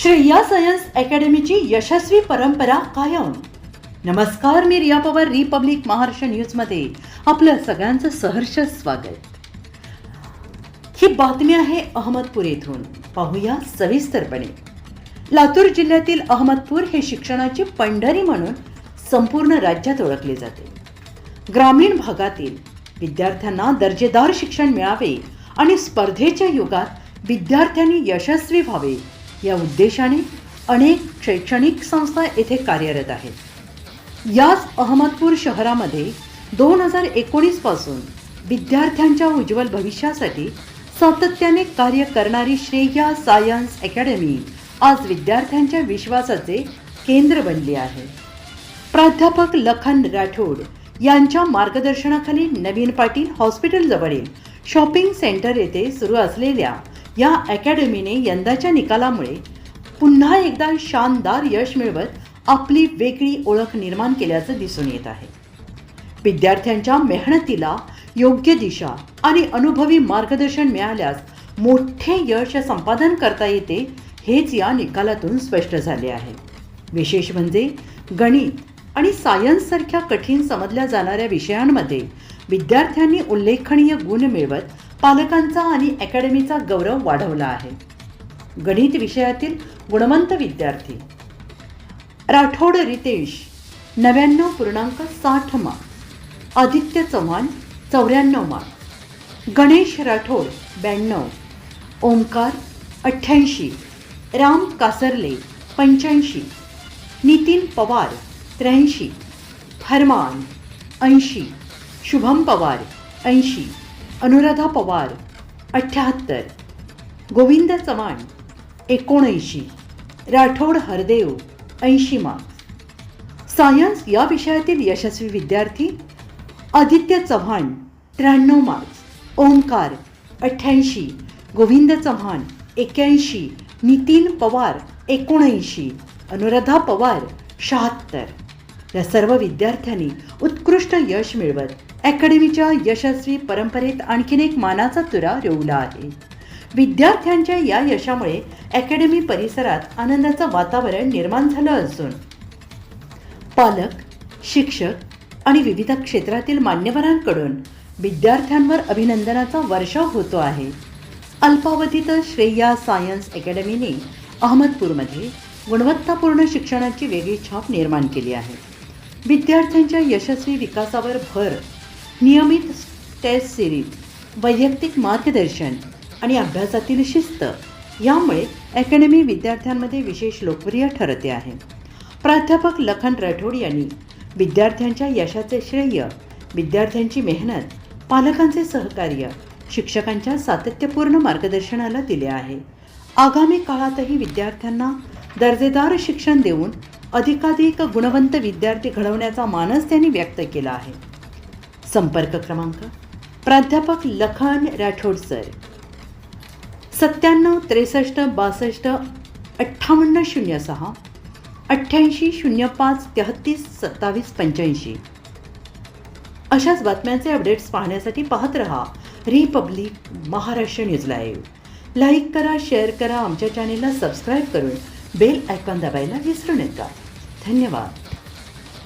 Shreya science अकॅडमीची यशस्वी परंपरा कायम. नमस्कार, मी रिया पवार, रिपब्लिक महाराष्ट्र न्यूजमध्ये आपलं सगळ्यांचं सहर्ष स्वागत. ही बातमी आहे अहमदपूर येथून. पाहूया सविस्तरपणे. लातूर जिल्ह्यातील अहमदपूर हे शिक्षणाची पंढरी म्हणून संपूर्ण राज्यात ओळखले जाते. ग्रामीण भागातील विद्यार्थ्यांना दर्जेदार शिक्षण मिळावे आणि स्पर्धेच्या युगात विद्यार्थ्यांनी यशस्वी व्हावे या उद्देशाने अनेक शैक्षणिक संस्था येथे कार्यरत आहेत. याच अहमदपूर शहरामध्ये 2019 पासून विद्यार्थ्यांच्या उज्ज्वल भविष्यासाठी सातत्याने कार्य करणारी श्रेया सायन्स अकॅडमी आज विद्यार्थ्यांच्या विश्वासाचे केंद्र बनली आहे. प्राध्यापक लखन राठोड यांच्या मार्गदर्शनाखाली नवीन पाटील हॉस्पिटल जवळील शॉपिंग सेंटर येथे सुरू असलेल्या या अकॅडमीने यंदाच्या निकालामुळे पुन्हा एकदा शानदार यश मिळवत आपली वेगळी ओळख निर्माण केल्याचं दिसून येत आहे. विद्यार्थ्यांच्या मेहनतीला योग्य दिशा आणि अनुभवी मार्गदर्शन मिळाल्यास मोठे यश संपादन करता येते, हेच या निकालातून स्पष्ट झाले आहे. विशेष म्हणजे गणित आणि सायन्स सारख्या कठीण समजल्या जाणाऱ्या विषयांमध्ये विद्यार्थ्यांनी उल्लेखनीय गुण मिळवत पालकांचा आणि अकॅडमीचा गौरव वाढवला आहे. गणित विषयातील गुणवंत विद्यार्थी राठोड रितेश 99.60 मार्क, आदित्य चव्हाण 94 मार्क, गणेश राठोड 92, ओमकार 88, राम कासरले 85, नितीन पवार 83, फरमान 80, शुभम पवार 80, अनुराधा पवार 78, गोविंद चव्हाण 79, राठोड हरदेव 80 मार्क्स. सायन्स या विषयातील यशस्वी विद्यार्थी आदित्य चव्हाण 93 मार्क्स, ओमकार 88, गोविंद चव्हाण 81, नितीन पवार 79, अनुराधा पवार 76. या सर्व विद्यार्थ्यांनी उत्कृष्ट यश मिळवत अकॅडमीच्या यशस्वी परंपरेत आणखीन एक मानाचा तुरा रोवला आहे. विद्यार्थ्यांच्या या यशामुळे अकॅडमी परिसरात आनंदाचं वातावरण निर्माण झालं असून पालक, शिक्षक आणि विविध क्षेत्रातील मान्यवरांकडून विद्यार्थ्यांवर अभिनंदनाचा वर्षाव होतो आहे. अल्पावधीत श्रेया सायन्स अकॅडमीने अहमदपूरमध्ये गुणवत्तापूर्ण शिक्षणाची वेगळी छाप निर्माण केली आहे. विद्यार्थ्यांच्या यशस्वी विकासावर भर, नियमित टेस्ट सिरीज, वैयक्तिक मार्गदर्शन आणि अभ्यासातील शिस्त यामुळे अकॅडमी विद्यार्थ्यांमध्ये विशेष लोकप्रिय ठरते आहे. प्राध्यापक लखन राठोड यांनी विद्यार्थ्यांच्या यशाचे श्रेय विद्यार्थ्यांची मेहनत, पालकांचे सहकार्य, शिक्षकांच्या सातत्यपूर्ण मार्गदर्शनाला दिले आहे. आगामी काळातही विद्यार्थ्यांना दर्जेदार शिक्षण देऊन अधिकाधिक गुणवंत विद्यार्थी घडवण्याचा मानस त्यांनी व्यक्त केला आहे. संपर्क क्रमांक प्राध्यापक लखन राठोड सर 97 63 62 58 06 88 05 33 27 85. अशाच बातम्यांचे अपडेट्स पाहण्यासाठी पाहत रहा Republic Maharashtra news live. Like करा, शेअर करा, आमच्या चॅनेलला सबस्क्राईब करून बेल आयकॉन दाबायला विसरू नका. धन्यवाद.